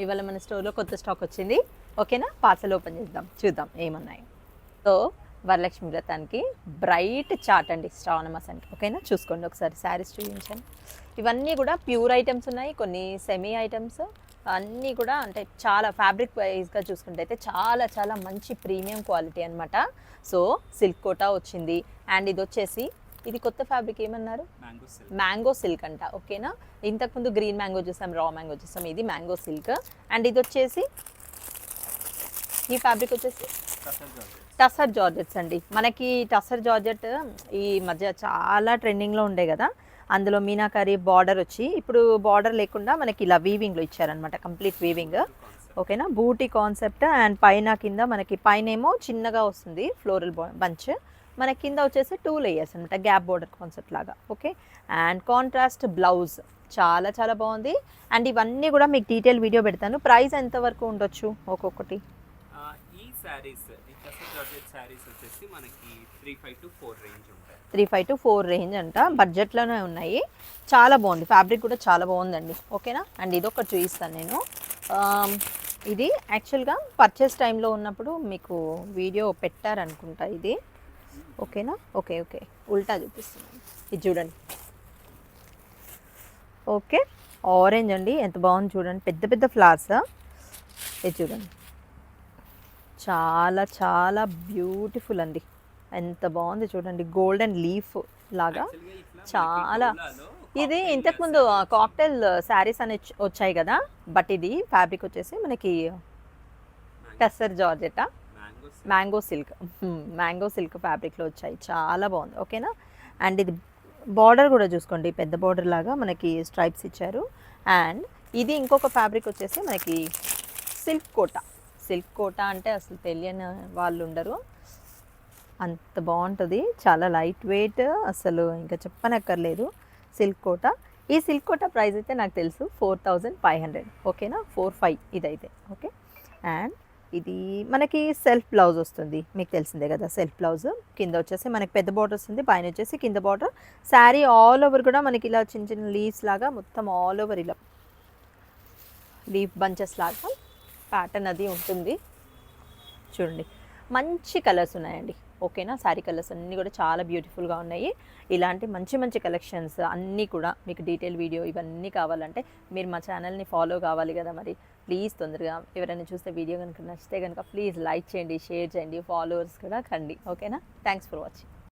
ఇవాళ మన స్టోర్లో కొత్త స్టాక్ వచ్చింది. ఓకేనా, పార్సల్ ఓపెన్ చేద్దాం, చూద్దాం ఏమన్నాయి. సో వరలక్ష్మి వ్రతానికి బ్రైట్ చాట్ అండి, శ్రావణ మాసానికి. ఓకేనా, చూసుకోండి ఒకసారి శారీస్ చూపించాను. ఇవన్నీ కూడా ప్యూర్ ఐటమ్స్ ఉన్నాయి, కొన్ని సెమీ ఐటమ్స్ అన్నీ కూడా. అంటే చాలా ఫ్యాబ్రిక్ వైజ్గా చూసుకుంటే అయితే చాలా చాలా మంచి ప్రీమియం క్వాలిటీ అనమాట. సో సిల్క్ కోటా వచ్చింది. అండ్ ఇది వచ్చేసి ఇది కొత్త ఫ్యాబ్రిక్ ఏమన్నారు, మ్యాంగో సిల్క్ అంట. ఓకేనా, ఇంతకుముందు గ్రీన్ మ్యాంగో చూసాం, రా మ్యాంగో చూసాం, ఇది మ్యాంగో సిల్క్. అండ్ ఇది వచ్చేసి ఈ ఫ్యాబ్రిక్ వచ్చేసి టసర్ జార్జెట్స్ అండి. మనకి టసర్ జార్జెట్ ఈ మధ్య చాలా ట్రెండింగ్లో ఉండే కదా, అందులో మీనాకారి బార్డర్ వచ్చి ఇప్పుడు బార్డర్ లేకుండా మనకి ఇలా వీవింగ్లో ఇచ్చారనమాట, కంప్లీట్ వీవింగ్. ఓకేనా, బూటీ కాన్సెప్ట్. అండ్ పైన కింద మనకి పైన ఏమో చిన్నగా వస్తుంది ఫ్లోరల్ బంచ్, మన కింద వచ్చేసి 2 లేయర్స్ అనమాట, గ్యాప్ బోర్డర్ కాన్సెప్ట్ లాగా. ఓకే, అండ్ కాంట్రాస్ట్ బ్లౌజ్ చాలా చాలా బాగుంది. అండ్ ఇవన్నీ కూడా మీకు డీటెయిల్ వీడియో పెడతాను. ప్రైస్ ఎంత వరకు ఉండొచ్చు ఒక్కొక్కటి? ఈ సారీస్ వచ్చేసి మనకి 3,500 to 4,000 రేంజ్ ఉంటాయి. 3,500 to 4,000 రేంజ్ అంట, బడ్జెట్లోనే ఉన్నాయి. చాలా బాగుంది, ఫ్యాబ్రిక్ కూడా చాలా బాగుందండి. ఓకేనా, అండ్ ఇది ఒకటి చూపిస్తాను నేను. ఇది యాక్చువల్గా పర్చేస్ టైంలో ఉన్నప్పుడు మీకు వీడియో పెట్టారనుకుంటా ఇది. ఓకేనా, ఓకే ఓకే, ఉల్టా చూపిస్తున్నాను, ఇది చూడండి. ఓకే, ఆరెంజ్ అండి, ఎంత బాగుంది చూడండి, పెద్ద పెద్ద ఫ్లవర్స్. ఇది చూడండి, చాలా చాలా బ్యూటిఫుల్ అండి, ఎంత బాగుంది చూడండి, గోల్డెన్ లీఫ్ లాగా చాలా. ఇది ఇంతకుముందు కాక్టైల్ శారీస్ అని వచ్చాయి కదా, బట్ ఇది ఫ్యాబ్రిక్ వచ్చేసి మనకి టస్సర్ జార్జెటా, మ్యాంగో సిల్క్ ఫ్యాబ్రిక్లో వచ్చాయి, చాలా బాగుంది. ఓకేనా, అండ్ ఇది బార్డర్ కూడా చూసుకోండి, పెద్ద బార్డర్ లాగా మనకి స్ట్రైప్స్ ఇచ్చారు. అండ్ ఇది ఇంకొక ఫ్యాబ్రిక్ వచ్చేసి మనకి సిల్క్ కోటా అంటే అసలు తెలియని వాళ్ళు ఉండరు, అంత బాగుంటుంది, చాలా లైట్ వెయిట్, అసలు ఇంకా చెప్పనక్కర్లేదు సిల్క్ కోటా. ఈ సిల్క్ కోటా ప్రైస్ అయితే నాకు తెలుసు 4,500. ఓకేనా, 4,500 ఇదైతే. ఓకే, అండ్ ఇది మనకి సెల్ఫ్ బ్లౌజ్ వస్తుంది, మీకు తెలిసిందే కదా, సెల్ఫ్ బ్లౌజ్ కింద వచ్చేసి మనకి పెద్ద బార్డర్ వస్తుంది, పైన వచ్చేసి కింద బార్డర్. శారీ ఆల్ ఓవర్ కూడా మనకి ఇలా చిన్న చిన్న లీవ్స్ లాగా మొత్తం ఆల్ ఓవర్ ఇలా లీఫ్ బంచెస్ లాగా ప్యాటర్న్ అది ఉంటుంది. చూడండి, మంచి కలర్స్ ఉన్నాయండి. ఓకేనా, శారీ కలర్స్ అన్నీ కూడా చాలా బ్యూటిఫుల్గా ఉన్నాయి. ఇలాంటి మంచి మంచి కలెక్షన్స్ అన్నీ కూడా మీకు డీటెయిల్ వీడియో ఇవన్నీ కావాలంటే మీరు మా ఛానల్ని ఫాలో కావాలి కదా. మరి ప్లీజ్ తొందరగా ఎవరైనా చూస్తే వీడియో కనుక నచ్చితే కనుక ప్లీజ్ లైక్ చేయండి, షేర్ చేయండి, ఫాలోవర్స్ కూడా కండి. ఓకేనా, థ్యాంక్స్ ఫర్ వాచింగ్.